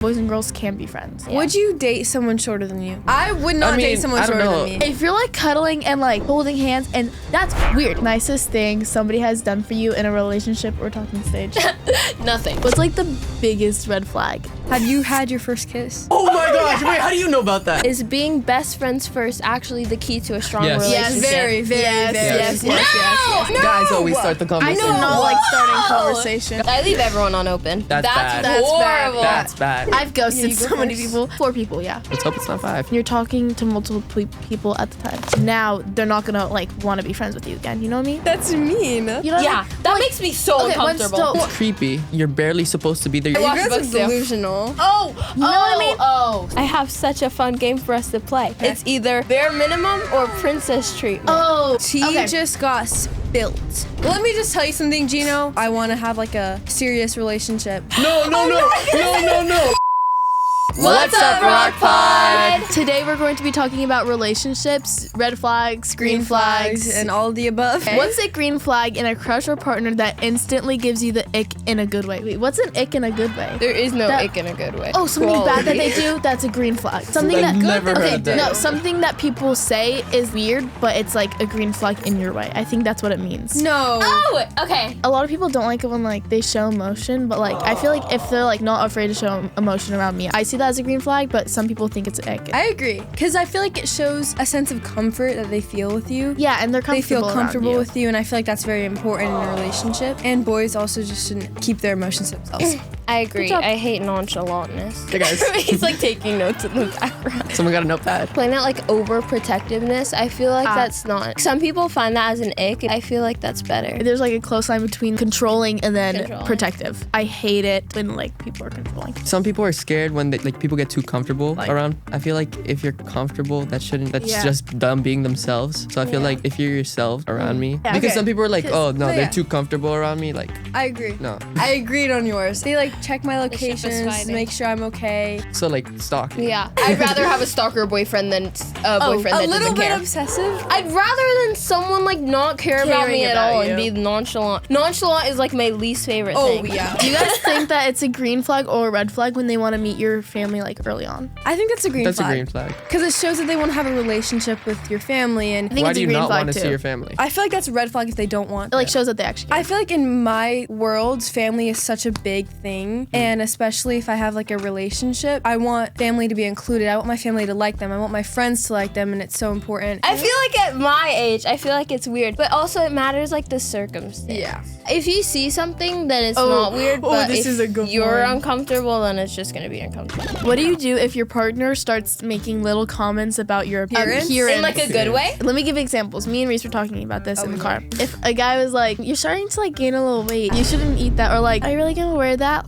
boys and girls can be friends. Yeah. Would you date someone shorter than you? I would not date someone shorter than me. If you're like cuddling and like holding hands, and that's weird. Nicest thing somebody has done for you in a relationship or talking stage? Nothing. What's like the biggest red flag? Have you had your first kiss? Oh my gosh, wait, how do you know about that? Is being best friends first actually the key to a strong relationship? Yes, very, very, yes. No! Guys always start the conversation. I know, not like starting conversation. I leave everyone on open. That's bad. Horrible. That's bad. I've ghosted so many people. 4 people, yeah. Let's hope it's not 5. You're talking to multiple people at the time. Now they're not gonna like want to be friends with you again. You know what I mean? That's mean. You know Yeah, that makes me so uncomfortable. It's creepy. You're barely supposed to be there. You guys are delusional. You know what I mean? I have such a fun game for us to play. It's either bare minimum or princess treatment. Tea just got spilt. Let me just tell you something, Gino. I want to have like a serious relationship. No. What's up, Rock Pod? Today we're going to be talking about relationships, red flags, green flags, and all of the above. What's a green flag in a crush or partner that instantly gives you the ick in a good way? Wait, what's an ick in a good way? There is no ick in a good way. Oh, something bad that they do, that's a green flag. Something I've that never heard that. No, something that people say is weird, but it's like a green flag in your way. I think that's what it means. No. Oh, okay. A lot of people don't like it when like they show emotion, but like I feel like if they're like not afraid to show emotion around me, I see that as a green flag, but some people think it's an ick. I agree, because I feel like it shows a sense of comfort that they feel with you. Yeah, and they're They comfortable feel comfortable around you. with you, and I feel like that's very important in a relationship. And boys also just shouldn't keep their emotions to themselves. I agree. I hate nonchalantness. Hey guys, He's like taking notes in the background. someone got a notepad. Playing that like overprotectiveness, I feel like that's not. Some people find that as an ick. I feel like that's better. There's like a close line between controlling and then Controlling. protective. I hate it when like people are controlling. Some people are scared when people get too comfortable around. I feel like if you're comfortable, that's just them being themselves. So I feel like if you're yourself around me, Yeah. because Okay. some people are like, oh no, Yeah. they're too comfortable around me. Like, I agree. no. I agreed on yours. They like check my ship is locations, fighting. make sure I'm okay. So like stalking. Yeah, I'd rather have a stalker boyfriend than a boyfriend that a little doesn't bit care. obsessive. I'd rather than someone like not care about me Caring at about all you. and be nonchalant. Nonchalant is like my least favorite thing. Yeah. Do you guys think that it's a green flag or a red flag when they want to meet your family like early on? I think that's a green That's flag. a green flag. Because it shows that they want to have a relationship with your family, and I think Why it's do a you green not flag want to too. see your family? I feel like that's a red flag if they don't want. It like shows that they actually care. I feel like in my world, family is such a big thing, and especially if I have like a relationship, I want family to be included. I want my family to like them. I want my friends to like them, and it's so important. I feel like at my age, I feel like it's weird, but also it matters like the circumstance. Yeah. If you see something that is not weird, but this if is a good you're one. uncomfortable, then it's just gonna be uncomfortable. What do you do if your partner starts making little comments about your Appearance? In like a good way. Let me give examples. Me and Reese were talking about this in the car. If a guy was like, you're starting to like gain a little weight, you shouldn't eat that, or like, are you really gonna wear that?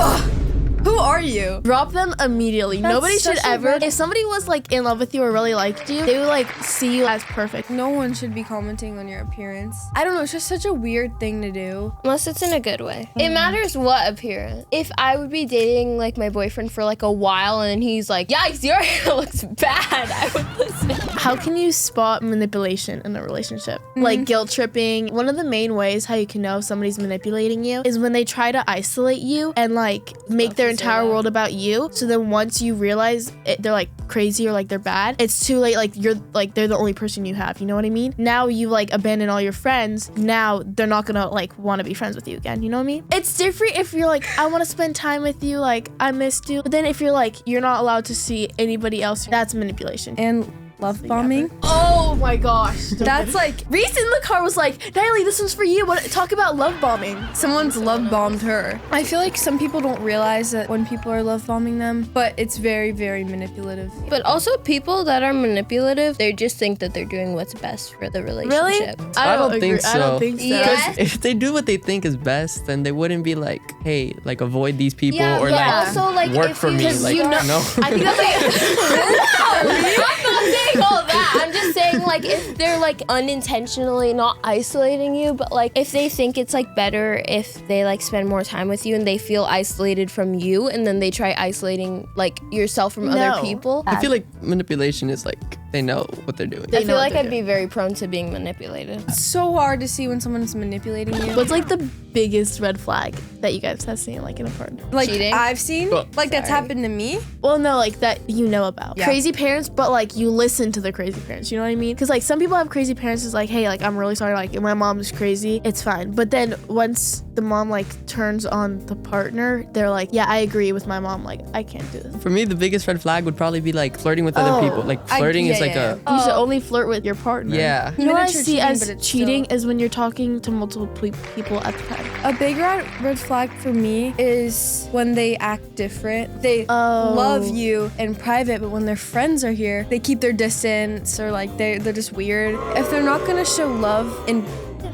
Who are you? Drop them immediately. Nobody should such a ever. red- If somebody was like in love with you or really liked you, they would like see you as perfect. No one should be commenting on your appearance. I don't know. It's just such a weird thing to do. Unless it's in a good way. It matters what appearance. If I would be dating like my boyfriend for like a while and he's like, yikes, your hair looks bad, I would listen. How can you spot manipulation in a relationship? Like guilt tripping. One of the main ways how you can know if somebody's manipulating you is when they try to isolate you and like make their entire world about you. So then once you realize they're like crazy or like they're bad, it's too late. Like you're like they're the only person you have. You know what I mean? Now you like abandon all your friends. Now they're not gonna like want to be friends with you again. You know what I mean? It's different if you're like, I want to spend time with you. Like I missed you. But then if you're like, you're not allowed to see anybody else, that's manipulation. And love bombing. Oh my gosh. That's like Reese in the car was like, Natalie, this one's for you. What? Talk about love bombing. someone's love bombed her. I feel like some people don't realize that when people are love bombing them, but it's very, very manipulative. But also people that are manipulative, they just think that they're doing what's best for the relationship. Really? I don't think I don't so. think so. Yeah. If they do what they think is best, then they wouldn't be like, hey, like avoid these people or yeah. like Also, like, work if for you me. just Like, you know- no. I think that's like I'm not saying all that. I'm just saying like if they're like unintentionally not isolating you, but like if they think it's like better if they like spend more time with you and they feel isolated from you and then they try isolating like yourself from other people. I feel like manipulation is like they know what they're doing. I feel like I'd be very prone to being manipulated. It's so hard to see when someone's manipulating you. What's like the biggest red flag that you guys have seen like in a partner? Like cheating? I've seen, like that's happened to me. Well, no, like that you know about. Yeah. Crazy parents, but like you listen to the crazy parents. You know what I mean? Because like some people have crazy parents. Is like, hey, like I'm really sorry. Like my mom's crazy. It's fine. But then once the mom like turns on the partner, they're like, yeah, I agree with my mom. Like I can't do this. For me, the biggest red flag would probably be like flirting with other people. Like flirting is like a You should only flirt with your partner. yeah. You know what I Miniature see cheating, as but it's cheating still- is when you're talking to multiple people at the time. A big red flag for me is when they act different. They Oh. love you in private, but when their friends are here, they keep their distance or like they're just weird. If they're not gonna show love in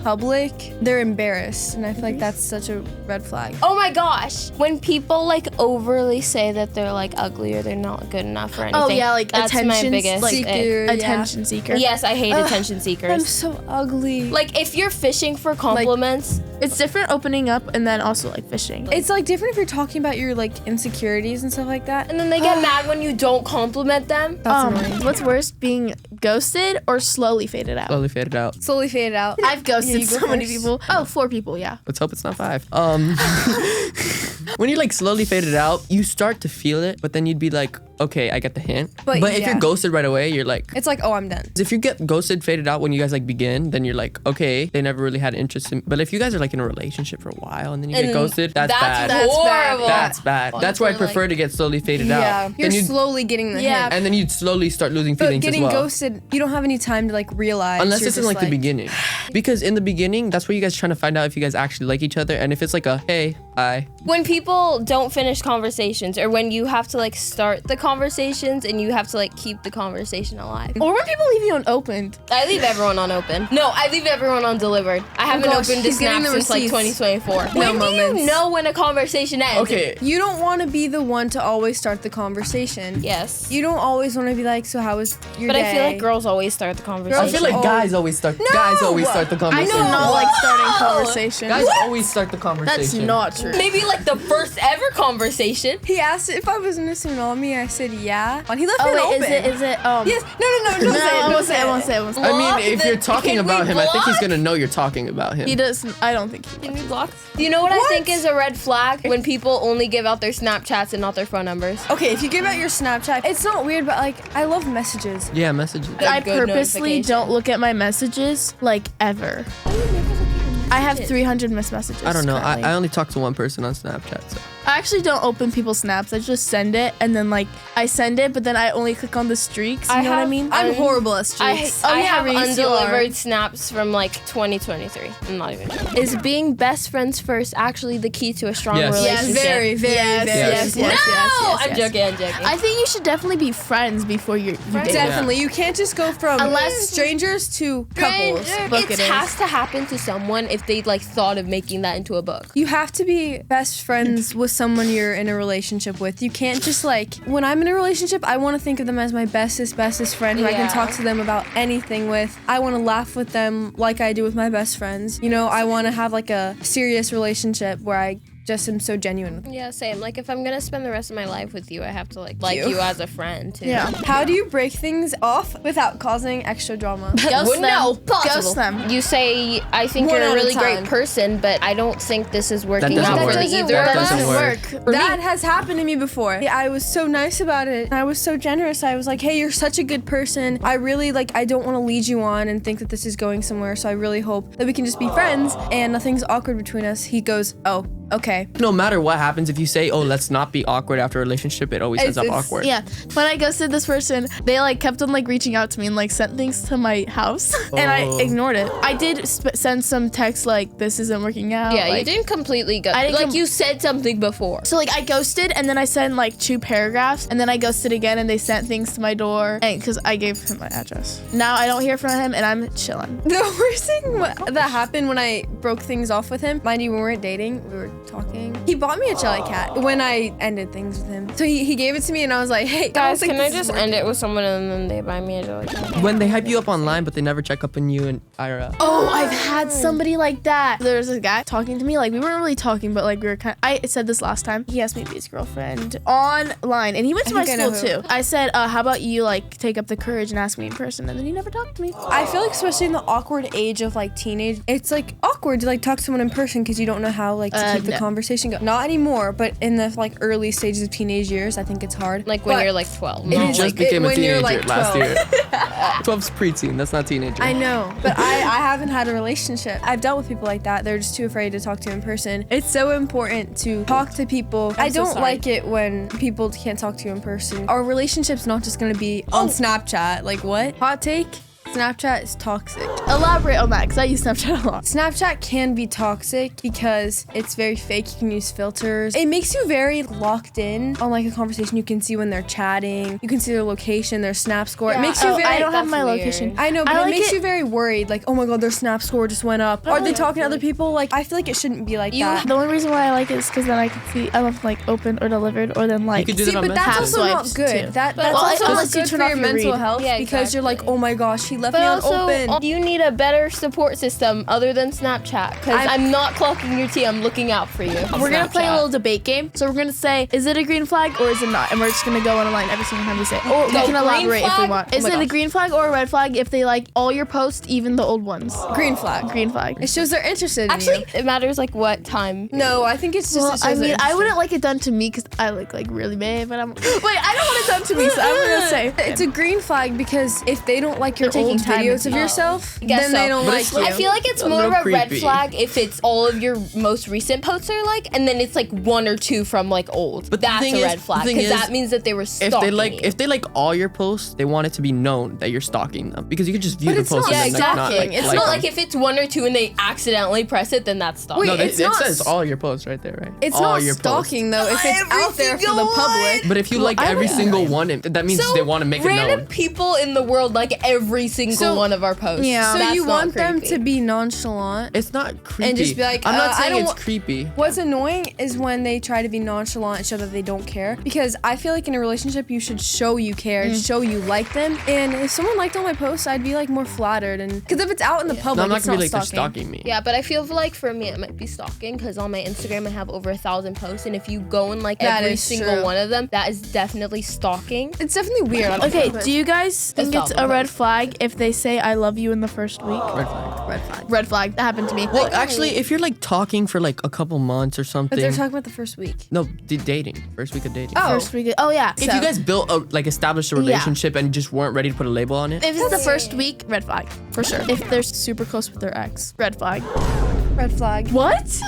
public, they're embarrassed, and I feel like that's such a red flag. Oh my gosh. When people like overly say that they're like ugly or they're not good enough or anything. Oh yeah, like that's attention, my biggest like ick. attention seeker. Yes, I hate attention I'm seekers. so ugly. Like if you're fishing for compliments, It's different opening up and then also like fishing. It's like different if you're talking about your like insecurities and stuff like that. and then they get mad when you don't compliment them. That's annoying. What's worse, being ghosted or slowly faded out? Slowly faded out. Slowly fade out. I've ghosted you go so many first. people. Oh, 4 people, yeah. Let's hope it's not 5. When you like slowly faded out, you start to feel it, but then you'd be like, okay, I get the hint. But But if yeah. you're ghosted right away, you're like, It's like, oh, I'm done. if you get ghosted, faded out when you guys like begin, then you're like, okay, they never really had interest in. But if you guys are like in a relationship for a while and then you get And ghosted, that's bad. That's horrible. That's bad. That's why I People are prefer to get slowly faded out. Yeah, you're Then you'd- slowly getting the Yeah. hint. and then you'd slowly start losing But feelings getting as well. ghosted, you don't have any time to like realize. Unless you're it's in just like the beginning. Because in the beginning, that's where you guys trying to find out if you guys actually like each other. And if it's like a, hey, hi. When people don't finish conversations or when you have to like start the conversations and you have to like keep the conversation alive. Or when people leave you unopened. I leave everyone on open. No, I leave everyone undelivered. I haven't gosh, opened a he's getting snap the since like receipts. 2024. No When do moments. you know when a conversation ends? Okay. You don't want to be the one to always start the conversation. Yes. You don't always want to be like, so how was your But day? I feel like girls always start the conversation. I feel like Oh. guys always start the I conversation. do not like starting conversations. Guys always start the conversation. That's not true. maybe like the first ever conversation. He asked if I was in a tsunami. I said yeah. And he left Oh it wait, open. is it Yes. No. Don't No, say it. I Don't won't say say it, I it. won't say it, I won't say it. I mean, Block if the- you're talking can we about him, I think he's block? gonna know you're talking about him. He doesn't, I don't think he Can we block? Do you know what I think is a red flag? When people only give out their Snapchats and not their phone numbers. Okay, if you give out your Snapchat, it's not weird, but like I love messages. Yeah, messages. I good purposely notification. don't look at my messages like ever. I have 300 missed messages. I don't know. currently. I only talk to one person on Snapchat. So. I actually don't open people's snaps. I just send it and then like I send it, but then I only click on the streaks. You know what I mean? I'm horrible at streaks. Oh, I yeah, have Reese, you are. undelivered snaps from like 2023. I'm not even joking. Is being best friends first actually the key to a strong Yes. Yes, relationship? very, very, yes, very. yes, yes, No! yes, yes, I'm yes. joking, I'm joking. I think you should definitely be friends before you date. Definitely, you can't just go from Unless- strangers to couples. Book it it has to happen to someone if they like thought of making that into a book. You have to be best friends with someone you're in a relationship with. You can't just like, when I'm in a relationship, I want to think of them as my bestest friend who I Yeah. can talk to them about anything with. I want to laugh with them like I do with my best friends. You know, I want to have like a serious relationship where I just am so genuine with Yeah, same. Like if I'm gonna spend the rest of my life with you, I have to like you as a friend too. Yeah. How do you break things off without causing extra drama? Ghost Wouldn't them. know. Possible. Ghost them. You say I think One you're at a a really great time. person, but I don't think this is working doesn't out for work. the That either That of us. doesn't work. For That me. has happened to me before. I was so nice about it. I was so generous. I was like, hey, you're such a good person. I really I don't want to lead you on and think that this is going somewhere. So I really hope that we can just be friends and nothing's awkward between us. He goes, oh, okay. No matter what happens, if you say, oh, let's not be awkward after a relationship, it always ends up It's- awkward. Yeah, when I ghosted this person, they like kept on like reaching out to me and like sent things to my house, and I Oh. ignored it. I did send some texts like this isn't working out. Yeah, you like- didn't completely go. I didn't like com- you said something before. So like I ghosted and then I sent like 2 paragraphs and then I ghosted again and they sent things to my door and because I gave him my address. Now I don't hear from him and I'm chilling. The worst thing that happened when I broke things off with him, mind you, we weren't dating. We were talking. He bought me a jelly cat when I ended things with him. So he gave it to me and I was like, hey, Guys, don't can think I this is just end it with someone and then they buy me a jelly cat? When they hype you up online, but they never check up on you in IRL. Oh, I've had somebody like that. There was a guy talking to me, like we weren't really talking, but like we were I said this last time. He asked me to be his girlfriend online, and he went to my school too. I said, how about you like take up the courage and ask me in person, and then he never talked to me. I feel like especially in the awkward age of like teenage, it's like awkward to like talk to someone in person because you don't know how like to keep the conversation going. Not anymore, but in the like early stages of teenage years, I think it's hard. Like when you're like 12. You just became a when you're, teenager like, last 12. year. 12's preteen. That's not teenager. I know, but I haven't had a relationship. I've dealt with people like that. They're just too afraid to talk to you in person. It's so important to talk to people. I don't like it when people can't talk to you in person. Our relationship's not just gonna be on Snapchat. Like what? Hot take? Snapchat is toxic. Elaborate on that, because I use Snapchat a lot. Snapchat can be toxic because it's very fake. You can use filters. It makes you very locked in on like a conversation. You can see when they're chatting. You can see their location, their snap score. It makes you very... I don't have my weird. location. I know, but I it like makes you very worried. Like, oh my god, their snap score just went up. Are they talking to other people? Like, I feel like it shouldn't be like that. The only reason why I like it is because then I can see I love like open or delivered or then like. You could do that on but that's Messenger. also not Swipes, good. too. That's well, also unless not you good turn for off your your mental read. health Yeah, because you're like, exactly. oh my gosh, he left But me on also, open. you need a better support system other than Snapchat, because I'm not clocking your tea. I'm looking out for you. We're gonna play a little debate game. So we're gonna say, is it a green flag or is it not? And we're just gonna go on a line every single time we say it. Or we can elaborate if we want. Is it a green flag or a red flag if they like all your posts, even the old ones? Green flag. Green flag. It shows they're interested in Actually, you. it matters like what time. No, I think it's just. Well, it shows I they're mean, I interested. wouldn't like it done to me because I look like really bad, but I'm. Wait, I don't want it done to me, so I'm gonna say It's a green flag because if they don't like your They're taking old time videos with of you. yourself, guess then they so. don't But like it's you. I feel like it's A more of little a red creepy. flag if it's all of your most recent posts are like, and then it's like one or two from like old. But the that's thing a is- red flag the thing because is, that means that they were stalking if they like all your posts, they want it to be known that you're stalking them because you could just view But the it's post not Yeah, and then like, not exactly. like It's like not them. like if it's one or two and they accidentally press it, then that's stalking. Wait, No, it's it not says all your posts right there, right? It's all not your stalking though if it's out there for the public. But if you like every single one, that means So they want to make it random known. people in the world like every single one of our posts. Yeah. So That's you not want them creepy. to be nonchalant. It's not creepy. just be like, I'm not I saying don't it's wa- creepy. What's annoying is when they try to be nonchalant and show that they don't care. Because I feel like in a relationship, you should show you care, show you like them. And if someone liked all my posts, I'd be like more flattered. And because if it's out in the public, No, I'm not it's gonna not be like stalking. they're stalking me. Yeah, but I feel like for me it might be stalking because on my Instagram I have over 1,000 posts, and if you go and like That every is single true. one of them, that is definitely stalking. It's definitely weird. on Okay, purpose. do you guys think That's it's not a the red post. flag if they say I love you in the first week? Red flag. Red flag. Red flag. That happened to me. Well, actually, if you're like talking for like a couple months or But something. they're talking about the first week. No, dating. First week of dating. Oh. First week. Oh yeah. If you guys built a established a relationship and just weren't ready to put a label on it. If it's the first week, red flag for sure. If they're super close with their ex, red flag. Red flag. What?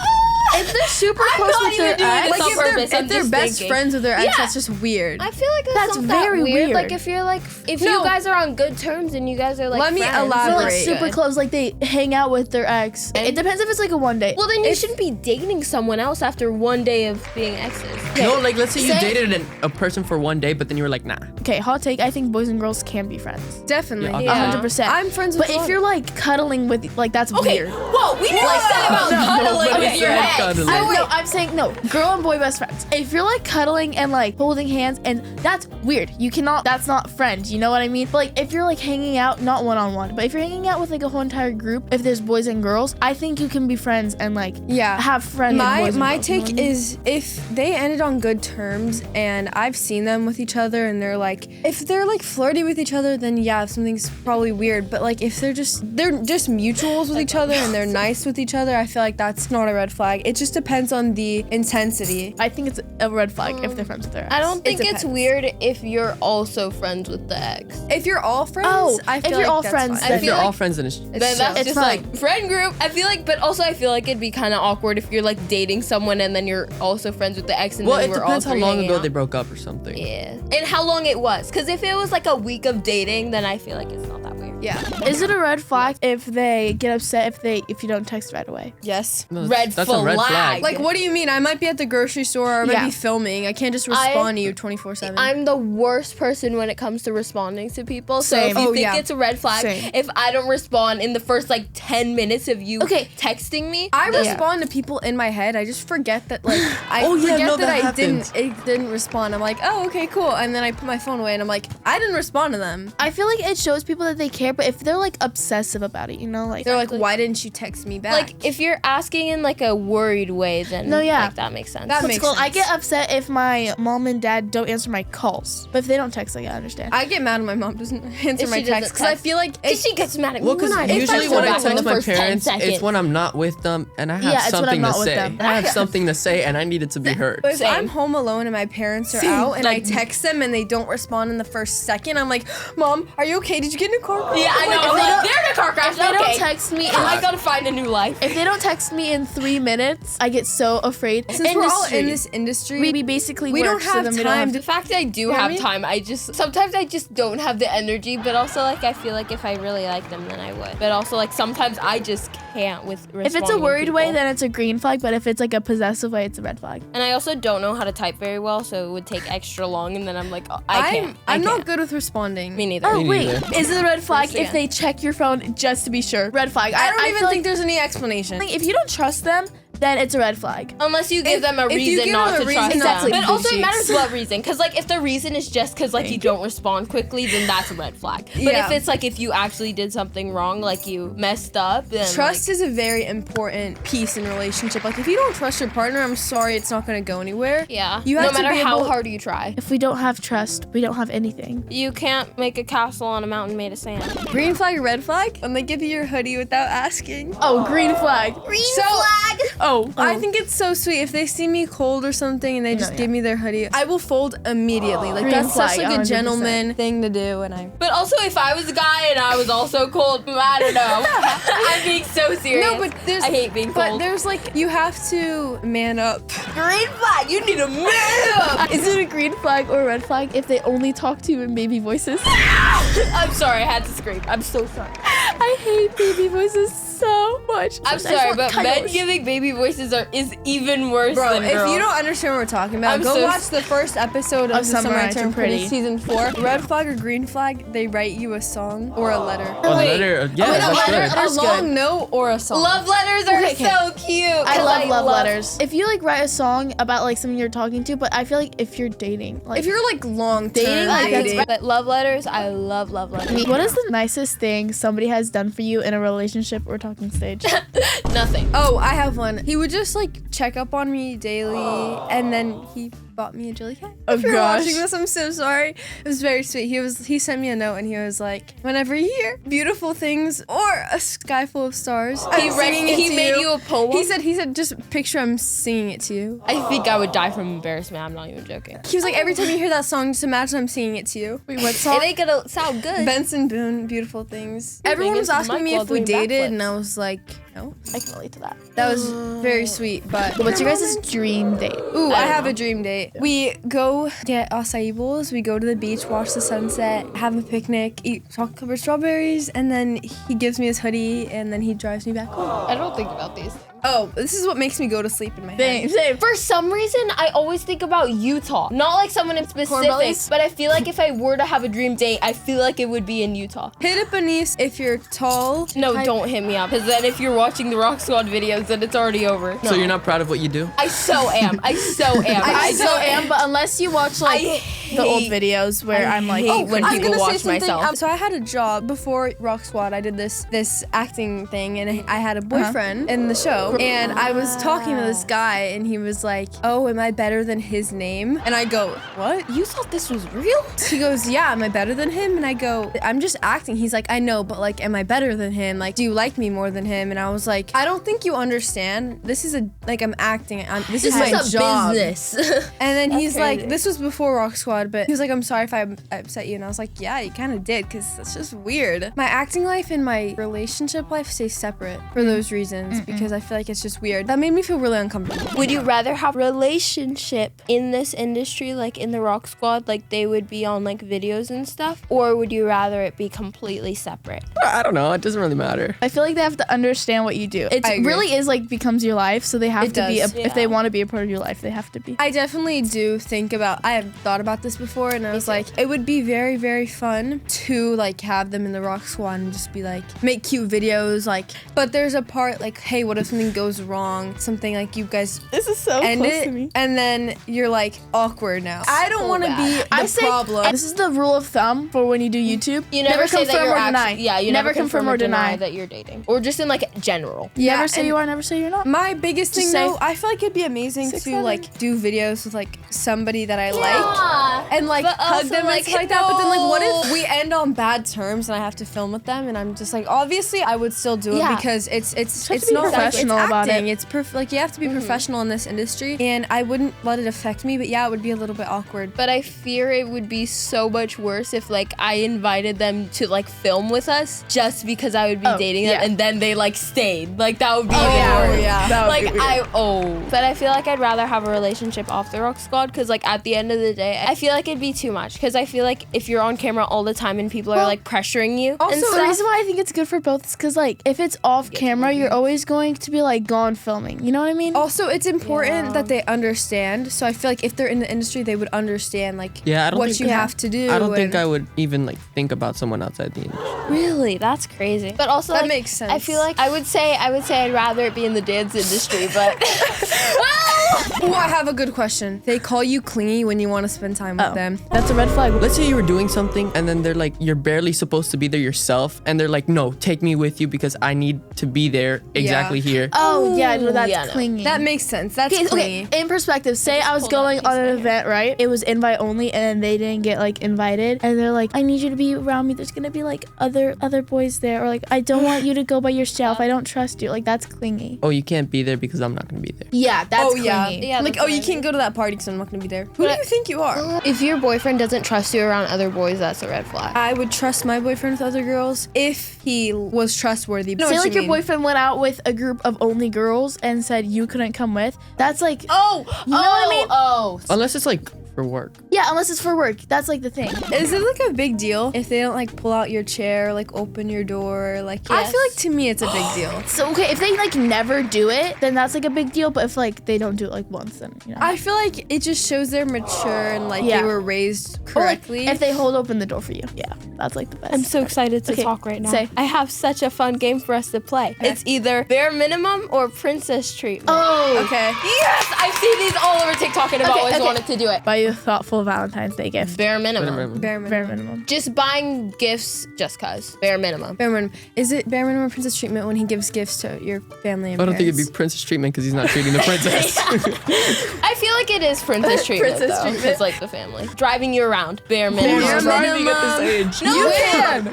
If they're super close not with their even doing ex, this Like on if they're, purpose, I'm if they're just best thinking. friends with their ex, Yeah. that's just weird. I feel like That's not very that weird. Like weird. if you're like if No. you guys are on good terms and you guys are like Let me friends, elaborate. they're like Great. super close, like they hang out with their ex. It depends if it's like a one date. Well, then you shouldn't be dating someone else after one day of being exes. No, like let's say you Say- dated a person for one day, but then you were like, nah. Okay, hot take. I think boys and girls can be friends. Definitely. Yeah. 100%. I'm friends with But all if you're like cuddling with, like that's Okay, weird. whoa, we never said about cuddling nobody with your said ex. cuddling. I'm saying no, girl and boy best friends. If you're like cuddling and like holding hands, and that's weird. You cannot. That's not friends. You know what I mean? But like if you're like hanging out, not one on one, but if you're hanging out with like a whole entire group, if there's boys and girls, I think you can be friends and like have friends. My boys my and girls, you know take what I mean? is if they ended on good terms and I've seen them with each other and they're like if they're like flirty with each other, then yeah, something's probably weird. But like if they're just mutuals with each other and they're nice with each other, I feel like that's not a red flag. It just depends on the intensity. I think it's a red flag if they're friends with their ex. I don't think it's depends. weird if you're also friends with the ex. If you're all friends, I if feel you're like all that's friends, fine. I If feel you're all like- friends, then it's Then that's It's just fine. like friend group. I feel like, but also I feel like it'd be kind of awkward if you're like dating someone and then you're also friends with the ex and well, then it we're depends all how three long hanging ago out. they broke up or something. Yeah, and how long it was. Because if it was like a week of dating, then I feel like it's not that weird. Yeah. Is it a red flag if they get upset if you don't text right away? Yes. No, Red that's a red flag. Like, what do you mean? I might be at the grocery store or I might be filming. I can't just respond to you 24/7. I'm the worst person when it comes to responding to people. So Same. if you think it's a red flag, Same. if I don't respond in the first like 10 minutes of you texting me, I respond to people in my head. I just forget that I didn't respond. I'm like, oh, okay, cool. And then I put my phone away and I'm like, I didn't respond to them. I feel like it shows people that they care, but if they're like obsessive about it, you know, like They're like, why didn't you text me back? like if you're asking in like a worried way, then like, that makes sense. That what's makes cool. sense. I get upset if my mom and dad don't answer my calls, but if they don't text, like I understand. I get mad when my mom doesn't answer If my she doesn't text because I text. feel like She gets mad at me Well, when I because usually when I text my first 10 parents, it's seconds. when I'm not with them and I have Yeah, it's when I'm something to not with say. them. I have something to say and I need it to be heard. But if Same. I'm home alone and my parents are out and I text them and they don't respond in the first second, I'm like, Mom, are you okay? Did you get in a car crash? Yeah, I know. if they don't- They're in a car crash. If they don't text me, I gotta find a new life. if they don't text me in 3 minutes, I get so afraid. Since we're all in this industry, we basically we work, don't so have then we don't time The fact that I do what I have mean? time, sometimes I just don't have the energy, but also like I feel like if I really like them, then I would. But also like sometimes I just can't with responding If it's a to worried way, people. then it's a green flag. But if it's like a possessive way, it's a red flag. And I also don't know how to type very well, so it would take extra long, and then I'm like, oh, I I'm not can't. good with responding. Me neither. Oh Me wait, neither. is it a red flag First, if they check your phone just to be sure? Red flag. I don't even feel think there's any explanation. like if you don't trust them, then it's a red flag. Unless you give If- them a if you reason give not them a to reason trust not them. to But also it cheeks. matters what reason. Because like if the reason is just because like you don't respond quickly, then that's a red flag. But Yeah. if it's like if you actually did something wrong, like you messed up, then Trust is a very important piece in a relationship. Like if you don't trust your partner, I'm sorry, it's not gonna go anywhere. yeah. You no have to matter be how able- hard you try. If we don't have trust, we don't have anything. You can't make a castle on a mountain made of sand. Green flag or red flag? When they give you your hoodie without asking. Oh, green flag. Oh, I think it's so sweet if they see me cold or something and they just give me their hoodie. I will fold immediately. Like Green that's such flag, like a 100%. gentleman thing to do, and I. But also, if I was a guy and I was also cold, I don't know. I'm being so serious. No, but there's. I hate being But cold. there's like you have to man up. Green flag. You need to move. Is it a green flag or a red flag if they only talk to you in baby voices? I'm sorry. I had to scream. I'm so sorry. I hate baby voices so much. I'm sorry, but men giving baby voices is even worse Bro, than if girls. you don't understand what we're talking about, I'm go so watch the first episode of The Summer Summer I I Turned Turned Pretty, Pretty. season 4. Red flag or green flag, they write you a song or a letter. Oh, the letter, yeah, Wait, that's good. a long note or a song. Love letters are so cute. I 'cause love letters. If you like write a song about like someone you're talking to, but I feel like if you're dating, like If you're like long Dating, term like, that's dating, But love letters, I love letters. what is the nicest thing somebody has done for you in a relationship or talking stage? Nothing. oh, I have one. He would just like check up on me daily, and then he bought me a jelly cat. Oh, if you're gosh. watching this, I'm so sorry. It was very sweet. He sent me a note and he was like, whenever you hear beautiful things or a sky full of stars, He made you a poem. He said just picture I'm singing it to you. I think I would die from embarrassment. I'm not even joking. He was like, every time you hear that song, just imagine I'm singing it to you. Wait, what It song? ain't gonna sound good. Benson Boone, beautiful things. Everyone was into the asking mic me while if we doing dated, backflips. and I was like, no. I can relate to that. That was very sweet, but What's your guys' dream date? Ooh, I don't have know. a dream date. We go get acai bowls, we go to the beach, watch the sunset, have a picnic, eat chocolate strawberries, and then he gives me his hoodie, and then he drives me back home. I don't think about these things. Oh, this is what makes me go to sleep in my head. Same. For some reason, I always think about Utah. Not like someone in specific, Cornbellies? but I feel like if I were to have a dream date, I feel like it would be in Utah. Hit up Anise if you're tall. No, don't hit me up. Because then if you're watching the Rock Squad videos, then it's already over. So you're not proud of what you do? I so am. I so am. I so am, but unless you watch like the old videos where I'm like, hate when I'm people gonna say watch something. myself. So I had a job before Rock Squad. I did this acting thing, and I had a boyfriend in the show, and I was talking to this guy, and he was like, "Oh, am I better than his name?" And I go, "What? You thought this was real? He goes, "Yeah, am I better than him?" And I go, "I'm just acting." He's like, "I know, but like, am I better than him? Like, do you like me more than him?" And I was like, "I don't think you understand. This is I'm acting. This is my a job." business. And then he's crazy. like, this was before Rock Squad, but he was like, "I'm sorry if I upset you." And I was like, "Yeah, you kind of did, because that's just weird." My acting life and my relationship life stay separate for those reasons, because I feel like it's just weird. That made me feel really uncomfortable. Would you rather have relationship in this industry, like in the Rock Squad, like they would be on like videos and stuff, or would you rather it be completely separate? I don't know. It doesn't really matter. I feel like they have to understand what you do. It I agree. really is like becomes your life, so they have It to be. does. If they want to be a part of your life, they have to be. I definitely do think about, I have thought about this before, and I was like, it would be very, very fun to like have them in the Rock Squad and just be like, make cute videos, like, but there's a part like, hey, what if something goes wrong? Something like you guys This is so end close it, to me. and then you're like awkward now. I don't want to be the I say problem. this is the rule of thumb for when you do YouTube. You never say that confirm you're or deny. actually, yeah, you never confirm or deny that you're dating, or just in like general. Yeah, Never say and you are. Never say you're not. My biggest Just thing say though, I feel like it'd be amazing 6, to 7. like do videos with like somebody that I Yeah. like and like But hug also, them like, and stuff like that. But then like, what no. if we end on bad terms and I have to film with them? And I'm just like, obviously I would still do it Yeah. because it's have to be not professional it's about acting. it. It's like you have to be professional in this industry, and I wouldn't let it affect me. But yeah, it would be a little bit awkward. But I fear it would be so much worse if like I invited them to like film with us just because I would be dating them, yeah. and then they like stayed. Like that would be even yeah, worse. yeah. That would Like be weird. but I feel like I'd rather have a relationship off the Rock Squad, because like at the end of the day, I feel like it'd be too much, because I feel like if you're on camera all the time and people are like pressuring you and Also, The stuff, reason why I think it's good for both is because like if it's off camera, you're always going to be like gone filming. You know what I mean? Also, it's important that they understand. So I feel like if they're in the industry, they would understand like Yeah, I don't what think- you Yeah. have to do. I don't think and- I would even like think about someone outside the industry. really, that's crazy. But also That like, makes sense. I feel like I would say I'd rather it be in the dance industry, but Oh, I have a good question. They call you clingy when you want to spend time with them. That's a red flag. Let's say you were doing something and then they're like, you're barely supposed to be there yourself, and they're like, no, take me with you because I need to be there exactly here. Oh yeah, no, that's yeah, no. clingy. That makes sense. That's clingy. In perspective, say I was pulled up going these on an right here. event, right? It was invite only, and they didn't get like invited, and they're like, "I need you to be around me. There's gonna be like other boys there, or like I don't want you to go by yourself. I don't trust you." Like that's clingy. Oh, you can't be there because I'm not gonna be there. Yeah, that's Oh clingy. Yeah, like, that's oh, you what I can't go to that party because I'm not gonna be there. Who do you think you are? if your boyfriend doesn't trust you around other boys, that's a red flag. I would trust my boyfriend with other girls if he was trustworthy. Say like your boyfriend went out with a group of only girls and said you couldn't come with. That's like, Oh, you know what I mean? Oh, Unless it's like for work. Yeah, unless it's for work. That's like the thing. Is it like a big deal if they don't like pull out your chair, like open your door? Like, I Yes. feel like to me it's a big deal. So okay, if they like never do it, then that's like a big deal. But if like they don't do it like once, then you know. I feel like it just shows they're mature and like Yeah. they were raised Or, like, correctly. if they hold open the door for you, yeah, that's like the best. I'm so excited to Okay, talk right now. say. I have such a fun game for us to play. It's either bare minimum or princess treatment. Oh, okay. Yes, I've seen these all over TikTok and I've Okay, always okay. wanted to do it. buy you a thoughtful Valentine's Day gift. Bare minimum. Bare Bare minimum. minimum. Just buying gifts just cause. Bare minimum. Bare minimum. Is it bare minimum or princess treatment when he gives gifts to your family and I don't think it'd parents? be princess treatment because he's not treating the princess. I feel like it is princess treatment Princess though. treatment. It's like the family. Driving you around. Bare minimum. Bare driving minimum. at this age. No, You can.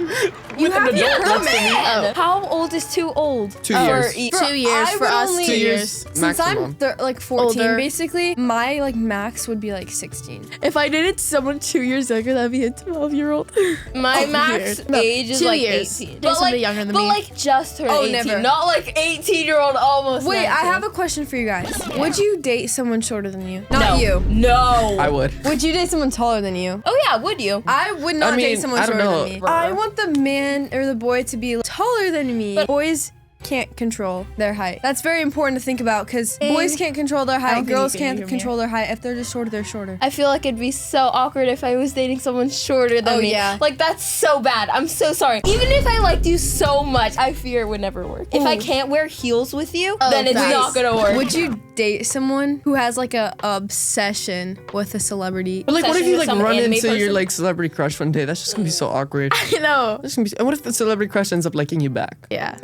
You have your permit. Oh. How old is too old? 2 For years. each- 2 years I for would us. only- 2 2 years. years Since maximum. I'm like 14 Older. basically, my like max would be like 16. If I dated someone 2 years younger, that'd be a 12-year-old. My Oh, max weird. No, age is 2 like years. 18. Date somebody younger than but me. like just turned Oh, 18. never. Not like 18-year-old almost. Wait, 19. I have a question for you guys. Would you date someone shorter than you? Not No. you. No. I would. Would you date someone taller than you? Oh yeah, would you? I would not I mean, date someone I don't shorter know. than me. I want the man or the boy to be taller than me. But boys can't control their height. That's very important to think about because boys can't control their don't height, think girls you can can't either, control their height. If they're just shorter, they're shorter. I feel like it'd be so awkward if I was dating someone shorter than Oh, me. yeah. Like that's so bad. I'm so sorry. Even if I liked you so much, I fear it would never work. If I can't wear heels with you, then it's nice. not gonna work. Would you date someone who has like a obsession with a celebrity? But like, what if Obsession you with like some run anime into your person? like celebrity crush one day? That's just gonna be so awkward. You know. That's gonna be. And what if the celebrity crush ends up liking you back? Yeah.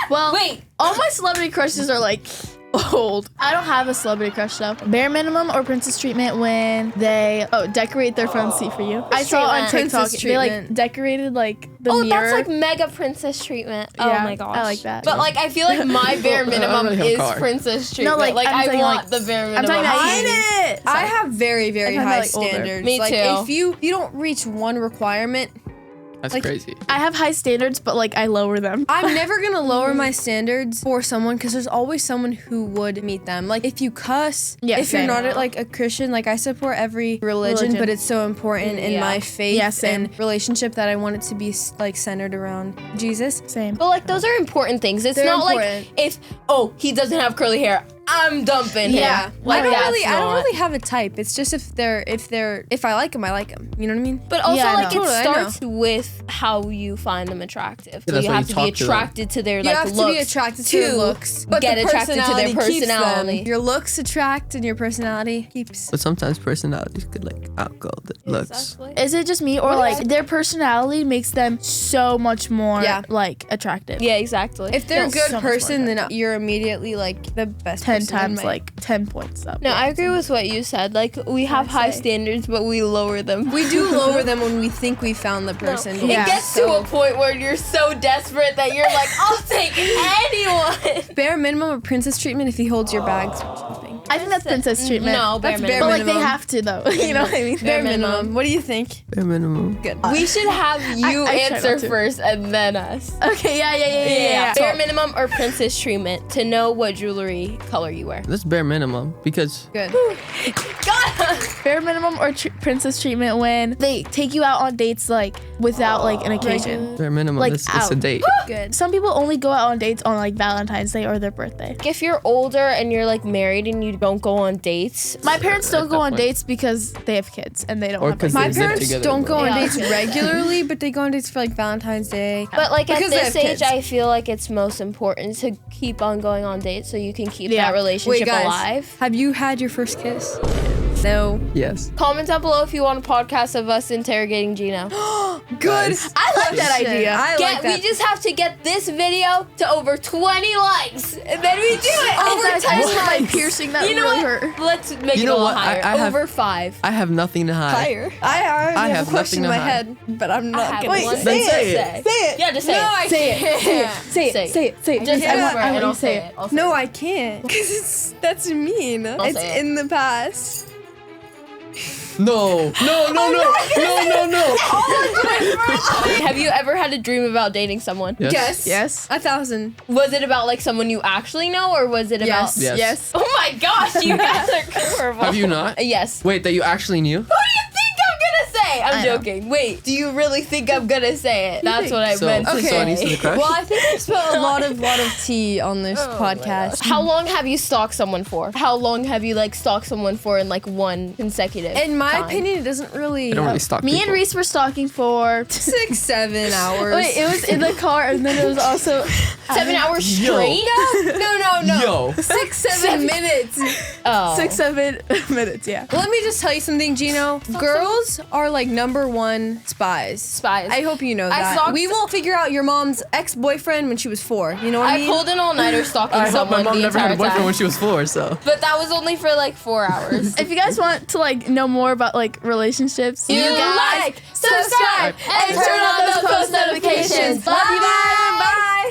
Well, Wait. all my celebrity crushes are like old. I don't have a celebrity crush though. Bare minimum or princess treatment when they decorate their front seat for you. I saw on treatment. TikTok Princess they like treatment. decorated like the Oh, mirror. that's like mega princess treatment. Oh Yeah, my gosh. I like that. But like I feel like my bare I don't minimum really have a is car. princess treatment. like, like I'm I saying, want like- the bare I'm minimum. talking about I eating. I have very, very I'm high like older. standards. Me like too. if you don't reach one requirement, That's like, crazy. I have high standards, but like I lower them. I'm never gonna lower my standards for someone because there's always someone who would meet them. Like if you cuss, Yeah, if you're same. not like a Christian, like I support every religion, but it's so important in my faith and relationship that I want it to be like centered around Jesus. Same. But like those are important things. It's They're not important. like if he doesn't have curly hair, I'm dumping him. Like I don't that's really, I don't not- really have a type. It's just if I like them, I like them. You know what I mean? But also, Yeah, I like, know. it Totally, I know. starts with how you find them attractive. So that's you why have you to be talk to them. attracted to their, You like, have looks. to be attracted to their looks, but get the attracted to their keeps them. personality. Your looks attract, and your personality keeps. But sometimes personalities could like outgo the looks. Exactly. Is it just me or like their personality makes them so much more like attractive? Yeah, exactly. If they're a No, good so much person, more then you're immediately like the best. 10 person in times my- like 10 points up. No, I agree with what you said. Like, we have high standards, but we lower them. We do lower them when we think we found the person. Yeah. It gets to a point where you're so desperate that you're like, I'll take anyone. Bare minimum of princess treatment if he holds your bags while shopping. I think that's princess treatment. No, bare That's minimum. But like they minimum. have to though. You know what I mean? Bare minimum. What do you think? Bare minimum. Good. We should have you I try answer not to. first and then us. Okay, yeah. Bare minimum or princess treatment to know what jewelry color you wear. That's bare minimum because Good. Bare minimum or princess treatment when they take you out on dates like without like an occasion. bare minimum Like, it's a out. date. Good. Some people only go out on dates on like Valentine's Day or their birthday. If you're older and you're like married and you don't go on dates, My parents don't At go that on point. dates because they have kids and they don't Or have 'cause like, My they live parents together, don't go on Yeah. dates regularly, but they go on dates for like Valentine's Day. but like at Because they this have age, kids. I feel like it's most important to keep on going on dates so you can keep Yeah. that relationship Wait, guys, alive. have you had your first kiss? No. Yes. Comment down below if you want a podcast of us interrogating Gino. Good. Guys. I like that Shit, idea. I like that. We just have to get this video to over 20 likes, and then we do it. Oh, Over guys, 10 what my likes. piercing that You know really what? hurt. Let's make You it know a little what? higher. I have- Over 5. I have nothing to hide. Higher. I already I have have a question in nothing my to head, but I'm I not have gonna one say Then thing say to it. say. Yeah, just say No, it. I Say it. can't. Say it. Say it. Say it. Say it. Just I want whisper and you I'll to say it. I'll say No, it. I can't. Because that's mean. It's say it. in the past. No. Have you ever had a dream about dating someone? Yes. Yes. 1,000. Was it about like someone you actually know, or was it about? Yes. Yes. Yes. Oh my gosh, you guys are curveball. Have you not? Yes. Wait, that you actually knew? What do you think I'm gonna say? I'm I know. joking. Wait, do you really think I'm gonna say it? That's what I So, meant to so I need say. to crush? Well, I think we spent a lot of tea on this podcast. How long have you stalked someone for? How long have you like stalked someone for in like one consecutive? In my time? opinion, it doesn't really. I don't really stalk Me people. and Reese were stalking for 6, 7 hours. Wait, it was in the car and then it was also 7 hours Yo. straight. No. Yo. 6, 7 minutes. Oh. 6-7 minutes, yeah. Let me just tell you something, Gino. Girls are like #1 spies. Spies. I hope you know I that. stalked- We will figure out your mom's ex-boyfriend when she was 4. You know what I I mean? pulled an all-nighter stalking I hope someone my mom the never had a entire boyfriend time. when she was 4, so. But that was only for like 4 hours. If you guys want to like know more about like relationships, You guys like, subscribe, and turn on those post notifications. Love you guys.